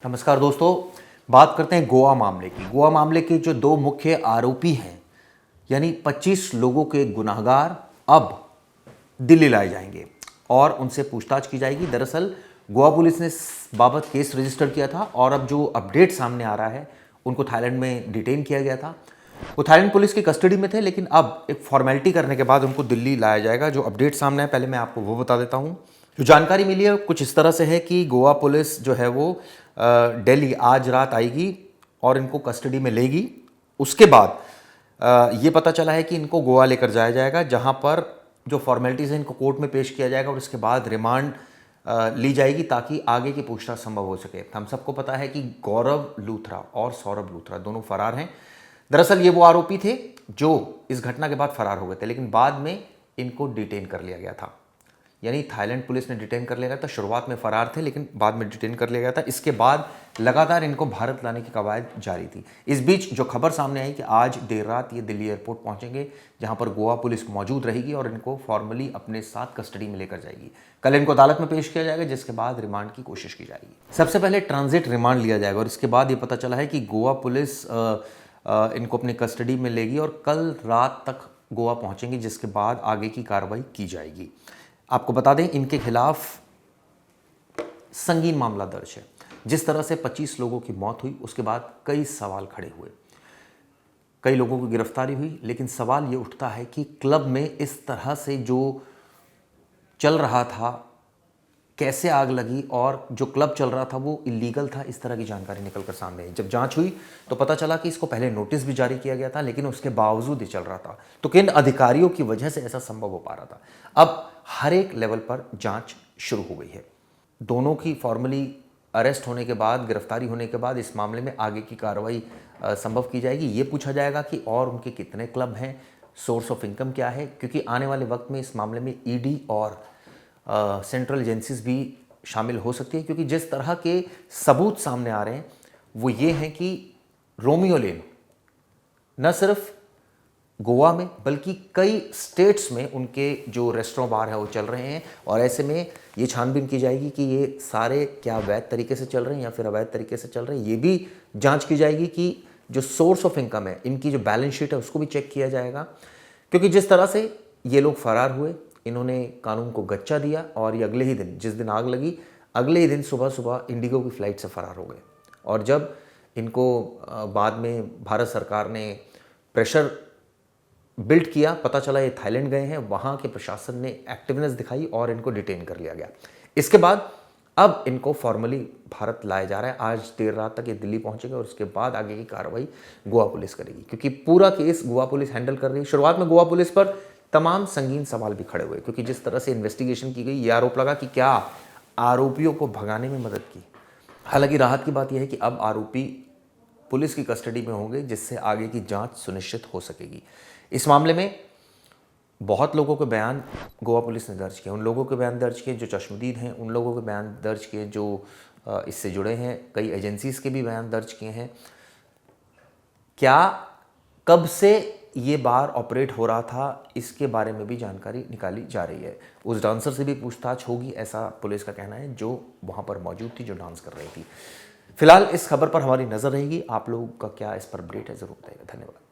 नमस्कार दोस्तों, बात करते हैं गोवा मामले की। गोवा मामले के जो दो मुख्य आरोपी हैं, यानी 25 लोगों के गुनहगार अब दिल्ली लाए जाएंगे और उनसे पूछताछ की जाएगी। दरअसल गोवा पुलिस ने इस बाबत केस रजिस्टर किया था और अब जो अपडेट सामने आ रहा है, उनको थाईलैंड में डिटेन किया गया था। वो थाईलैंड पुलिस की कस्टडी में थे, लेकिन अब एक फॉर्मेलिटी करने के बाद उनको दिल्ली लाया जाएगा। जो अपडेट सामने है, पहले मैं आपको वो बता देता हूँ। जो जानकारी मिली है कुछ इस तरह से है कि गोवा पुलिस जो है वो दिल्ली आज रात आएगी और इनको कस्टडी में लेगी। उसके बाद ये पता चला है कि इनको गोवा लेकर जाया जाएगा, जहां पर जो फॉर्मेलिटीज़ हैं इनको कोर्ट में पेश किया जाएगा और इसके बाद रिमांड ली जाएगी ताकि आगे की पूछताछ संभव हो सके। हम सबको पता है कि गौरव लूथरा और सौरभ लूथरा दोनों फरार हैं। दरअसल ये वो आरोपी थे जो इस घटना के बाद फरार हो गए थे, लेकिन बाद में इनको डिटेन कर लिया गया था। यानी थाईलैंड पुलिस ने डिटेन कर लिया गया था। शुरुआत में फरार थे, लेकिन बाद में डिटेन कर लिया गया था। इसके बाद लगातार इनको भारत लाने की कवायद जारी थी। इस बीच जो खबर सामने आई कि आज देर रात ये दिल्ली एयरपोर्ट पहुंचेंगे, जहां पर गोवा पुलिस मौजूद रहेगी और इनको फॉर्मली अपने साथ कस्टडी में लेकर जाएगी। कल इनको अदालत में पेश किया जाएगा, जिसके बाद रिमांड की कोशिश की जाएगी। सबसे पहले ट्रांजिट रिमांड लिया जाएगा और इसके बाद ये पता चला है कि गोवा पुलिस इनको अपनी कस्टडी में लेगी और कल रात तक गोवा पहुंचेंगी, जिसके बाद आगे की कार्रवाई की जाएगी। आपको बता दें, इनके खिलाफ संगीन मामला दर्ज है। जिस तरह से 25 लोगों की मौत हुई, उसके बाद कई सवाल खड़े हुए, कई लोगों की गिरफ्तारी हुई, लेकिन सवाल ये उठता है कि क्लब में इस तरह से जो चल रहा था, कैसे आग लगी और जो क्लब चल रहा था वो इलीगल था, इस तरह की जानकारी निकल कर सामने आई। जब जांच हुई तो पता चला कि इसको पहले नोटिस भी जारी किया गया था, लेकिन उसके बावजूद ही चल रहा था। तो किन अधिकारियों की वजह से ऐसा संभव हो पा रहा था? अब हर एक लेवल पर जांच शुरू हो गई है। दोनों की फॉर्मली अरेस्ट होने के बाद, गिरफ्तारी होने के बाद इस मामले में आगे की कार्रवाई संभव की जाएगी। ये पूछा जाएगा कि और उनके कितने क्लब हैं, सोर्स ऑफ इनकम क्या है, क्योंकि आने वाले वक्त में इस मामले में ईडी और सेंट्रल एजेंसीज भी शामिल हो सकती है, क्योंकि जिस तरह के सबूत सामने आ रहे हैं वो ये हैं कि रोमियो लेन न सिर्फ गोवा में बल्कि कई स्टेट्स में उनके जो रेस्टोरेंट बार है वो चल रहे हैं। और ऐसे में ये छानबीन की जाएगी कि ये सारे क्या वैध तरीके से चल रहे हैं या फिर अवैध तरीके से चल रहे हैं। ये भी जांच की जाएगी कि जो सोर्स ऑफ इनकम है, इनकी जो बैलेंस शीट है, उसको भी चेक किया जाएगा। क्योंकि जिस तरह से ये लोग फरार हुए, इन्होंने कानून को गच्चा दिया और ये अगले ही दिन, जिस दिन आग लगी, अगले ही दिन सुबह सुबह इंडिगो की फ़्लाइट से फरार हो गए। और जब इनको बाद में भारत सरकार ने प्रेशर बिल्ड किया, पता चला ये थाईलैंड गए हैं, वहाँ के प्रशासन ने एक्टिवनेस दिखाई और इनको डिटेन कर लिया गया। इसके बाद अब इनको फॉर्मली भारत लाया जा रहा है। आज देर रात तक ये दिल्ली पहुंचेंगे और उसके बाद आगे की कार्रवाई गोवा पुलिस करेगी, क्योंकि पूरा केस गोवा पुलिस हैंडल कर रही है। शुरुआत में गोवा पुलिस पर तमाम संगीन सवाल भी खड़े हुए, क्योंकि जिस तरह से इन्वेस्टिगेशन की गई, ये आरोप लगा कि क्या आरोपियों को भगाने में मदद की। हालांकि राहत की बात यह है कि अब आरोपी पुलिस की कस्टडी में होंगे, जिससे आगे की जांच सुनिश्चित हो सकेगी। इस मामले में बहुत लोगों के बयान गोवा पुलिस ने दर्ज किए, उन लोगों के बयान दर्ज किए जो चश्मदीद हैं, उन लोगों के बयान दर्ज किए जो इससे जुड़े हैं, कई एजेंसीज़ के भी बयान दर्ज किए हैं। क्या कब से ये बार ऑपरेट हो रहा था, इसके बारे में भी जानकारी निकाली जा रही है। उस डांसर से भी पूछताछ होगी, ऐसा पुलिस का कहना है, जो वहाँ पर मौजूद थी, जो डांस कर रही थी। फिलहाल इस खबर पर हमारी नज़र रहेगी। आप लोगों का क्या इस पर अपडेट है, ज़रूर बताइएगा। धन्यवाद।